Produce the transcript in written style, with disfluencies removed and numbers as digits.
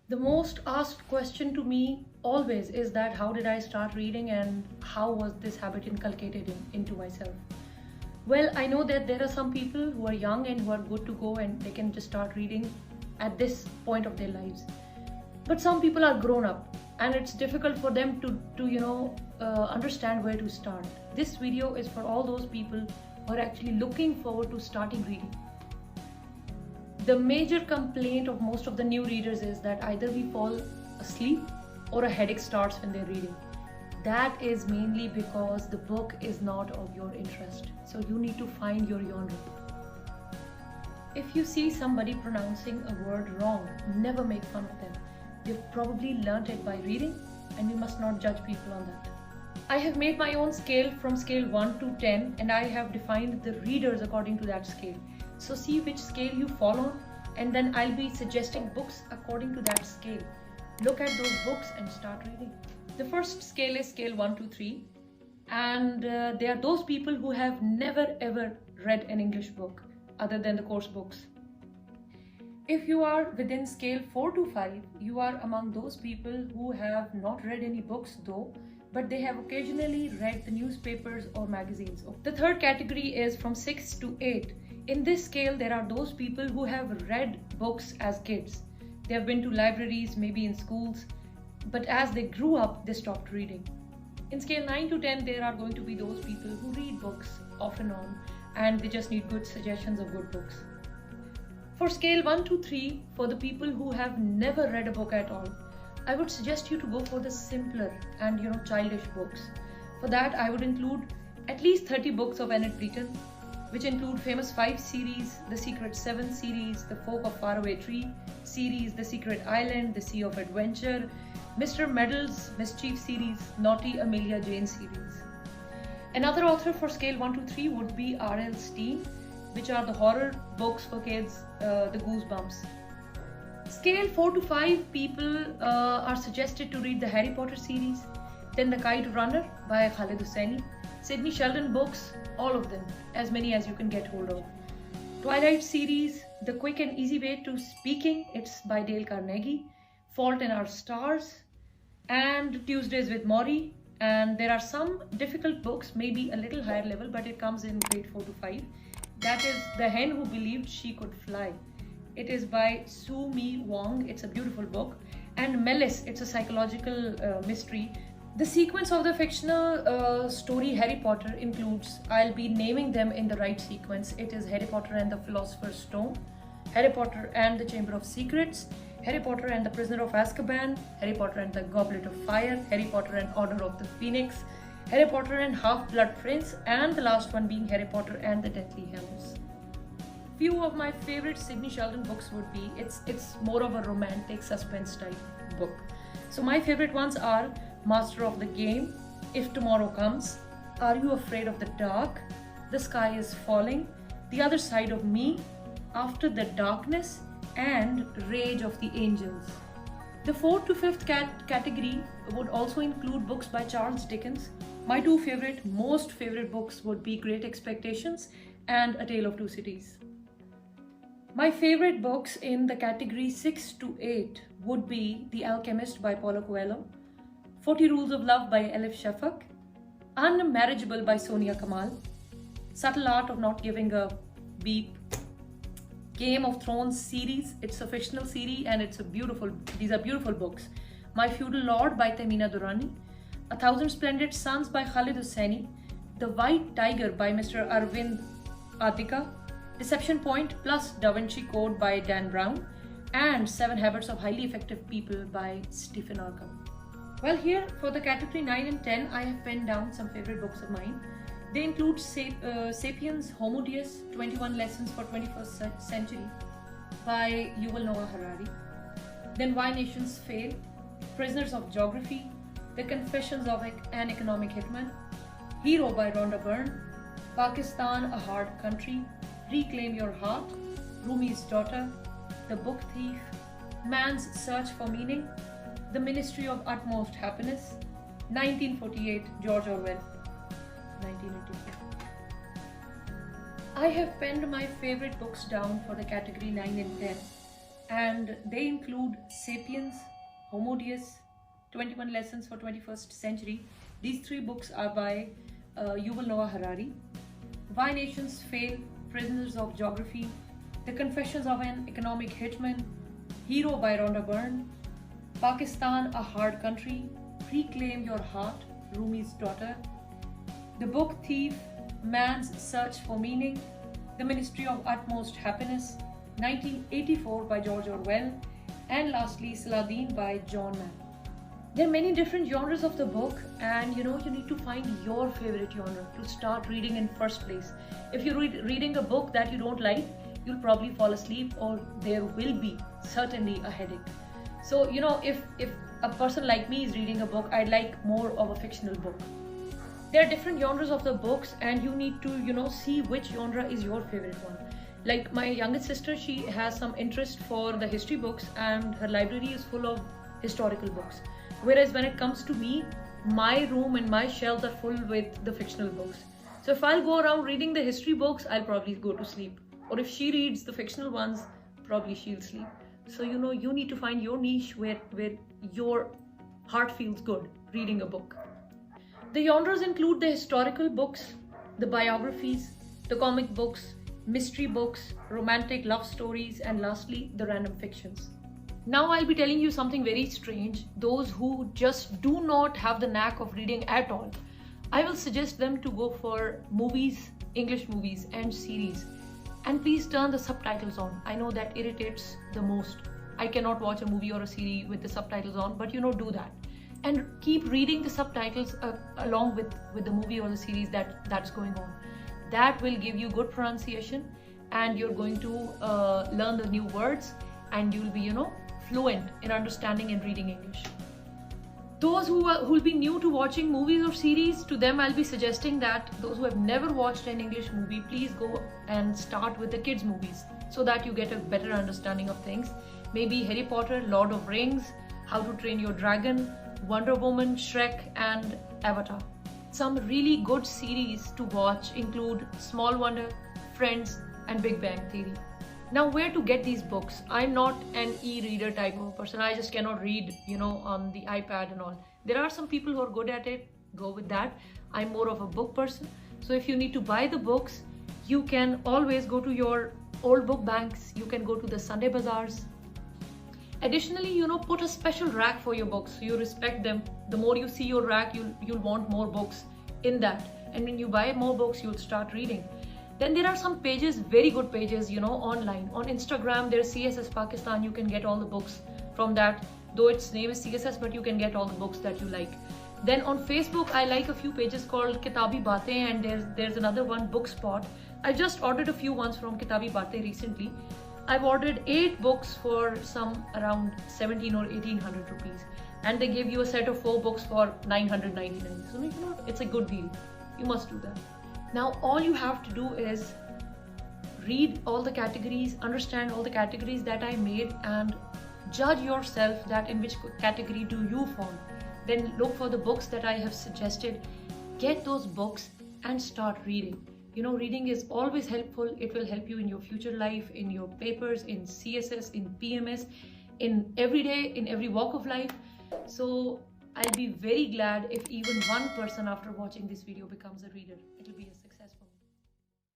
The most asked question to me always is that how did I start reading and how was this habit inculcated into myself? Well, I know that there are some people who are young and who are good to go and they can just start reading at this point of their lives. But some people are grown up and it's difficult for them to understand where to start. This video is for all those people who are actually looking forward to starting reading. The major complaint of most of the new readers is that either we fall asleep or a headache starts when they're reading. That is mainly because the book is not of your interest. So you need to find your genre. If you see somebody pronouncing a word wrong, never make fun of them. They've probably learnt it by reading, and you must not judge people on that. I have made my own scale from scale 1 to 10 and I have defined the readers according to that scale. So see which scale you fall on and then I'll be suggesting books according to that scale. Look at those books and start reading. The first scale is scale 1 to 3 and they are those people who have never ever read an English book other than the course books. If you are within scale 4 to 5, you are among those people who have not read any books though, but they have occasionally read the newspapers or magazines. The third category is from 6 to 8. In this scale, there are those people who have read books as kids. They have been to libraries, maybe in schools, but as they grew up, they stopped reading. In scale 9 to 10, there are going to be those people who read books off and on, and they just need good suggestions of good books. For scale 1 to 3, for the people who have never read a book at all, I would suggest you to go for the simpler and childish books. For that, I would include at least 30 books of Enid Blyton, which include Famous 5 series, The Secret 7 series, The Folk of Faraway Tree series, The Secret Island, The Sea of Adventure, Mr. Meddle's Mischief series, Naughty Amelia Jane series. Another author for scale 1 to 3 would be R.L. Stine, which are the horror books for kids, the Goosebumps. Scale 4 to 5 people are suggested to read the Harry Potter series, then The Kite Runner by Khaled Hosseini, Sidney Sheldon books, all of them, as many as you can get hold of. Twilight series, The Quick and Easy Way to Speaking, it's by Dale Carnegie, Fault in Our Stars, and Tuesdays with Maury. And there are some difficult books, maybe a little higher level, but it comes in grade 4 to 5. That is The Hen Who Believed She Could Fly. It is by Sue Mi Wong. It's a beautiful book. And Melis, it's a psychological mystery. The sequence of the fictional story Harry Potter includes, I'll be naming them in the right sequence. It is Harry Potter and the Philosopher's Stone, Harry Potter and the Chamber of Secrets, Harry Potter and the Prisoner of Azkaban, Harry Potter and the Goblet of Fire, Harry Potter and Order of the Phoenix, Harry Potter and Half-Blood Prince, and the last one being Harry Potter and the Deathly Hallows. Few of my favorite Sidney Sheldon books would be, it's more of a romantic suspense type book. So my favorite ones are Master of the Game, If Tomorrow Comes, Are You Afraid of the Dark, The Sky is Falling, The Other Side of Me, After the Darkness, and Rage of the Angels. The 4th to 5th category would also include books by Charles Dickens. My two most favorite books would be Great Expectations and A Tale of Two Cities. My favorite books in the category 6 to 8 would be The Alchemist by Paulo Coelho, 40 Rules of Love by Elif Shafak, Unmarriageable by Sonia Kamal, Subtle Art of Not Giving a Beep, Game of Thrones series, it's a fictional series and these are beautiful books. My Feudal Lord by Tamina Durrani, A Thousand Splendid Suns by Khaled Hosseini, The White Tiger by Mr. Arvind Adhika, Deception Point plus Da Vinci Code by Dan Brown, and 7 Habits of Highly Effective People by Stephen Arkham. Well, here for the category 9 and 10, I have penned down some favorite books of mine. They include Sapiens, Homo Deus, 21 Lessons for 21st Century by Yuval Noah Harari. Then Why Nations Fail, Prisoners of Geography, The Confessions of an Economic Hitman, Hero by Rhonda Byrne, Pakistan, A Hard Country, Reclaim Your Heart, Rumi's Daughter, The Book Thief, Man's Search for Meaning, The Ministry of Utmost Happiness, 1948, George Orwell, 1984. I have penned my favorite books down for the category 9 and 10. and they include Sapiens, Homo Deus, 21 Lessons for 21st Century. These three books are by Yuval Noah Harari. Why Nations Fail, Prisoners of Geography, The Confessions of an Economic Hitman, Hero by Rhonda Byrne, Pakistan, A Hard Country, Reclaim Your Heart, Rumi's Daughter, The Book Thief, Man's Search for Meaning, The Ministry of Utmost Happiness, 1984 by George Orwell, and lastly Saladin by John Mann. There are many different genres of the book, and you need to find your favorite genre to start reading in first place. If you're reading a book that you don't like, you'll probably fall asleep, or there will be certainly a headache. So if a person like me is reading a book, I'd like more of a fictional book. There are different genres of the books, and you need to see which genre is your favorite one. Like my youngest sister, she has some interest for the history books, and her library is full of historical books. Whereas when it comes to me, my room and my shelves are full with the fictional books. So if I'll go around reading the history books, I'll probably go to sleep. Or if she reads the fictional ones, probably she'll sleep. So you need to find your niche where your heart feels good reading a book. The genres include the historical books, the biographies, the comic books, mystery books, romantic love stories, and lastly, the random fictions. Now I'll be telling you something very strange. Those who just do not have the knack of reading at all, I will suggest them to go for movies, English movies and series. And please turn the subtitles on. I know that irritates the most. I cannot watch a movie or a series with the subtitles on, but do that. And keep reading the subtitles along with the movie or the series that's going on. That will give you good pronunciation, and you're going to learn the new words, and you'll be fluent in understanding and reading English. Those who will be new to watching movies or series, to them I'll be suggesting that those who have never watched an English movie, please go and start with the kids movies so that you get a better understanding of things. Maybe Harry Potter, Lord of Rings, How to Train Your Dragon, Wonder Woman, Shrek, and Avatar. Some really good series to watch include Small Wonder, Friends, and Big Bang Theory. Now, where to get these books? I'm not an e-reader type of person. I just cannot read, on the iPad and all. There are some people who are good at it. Go with that. I'm more of a book person. So if you need to buy the books, you can always go to your old book banks. You can go to the Sunday bazaars. Additionally, put a special rack for your books so you respect them. The more you see your rack, you'll want more books in that. And when you buy more books, you'll start reading. Then there are some pages, very good pages, online. On Instagram, there's CSS Pakistan. You can get all the books from that. Though its name is CSS, but you can get all the books that you like. Then on Facebook, I like a few pages called Kitabi Baatein, and there's another one, Bookspot. I just ordered a few ones from Kitabi Baatein recently. I've ordered 8 books for some around 17 or 1800 rupees. And they give you a set of 4 books for 999. So it's a good deal. You must do that. Now all you have to do is read all the categories, understand all the categories that I made, and judge yourself that in which category do you fall. Then look for the books that I have suggested. Get those books and start reading. Reading is always helpful. It will help you in your future life, in your papers, in CSS, in PMS, in every day, in every walk of life. So I'll be very glad if even one person after watching this video becomes a reader. It'll be a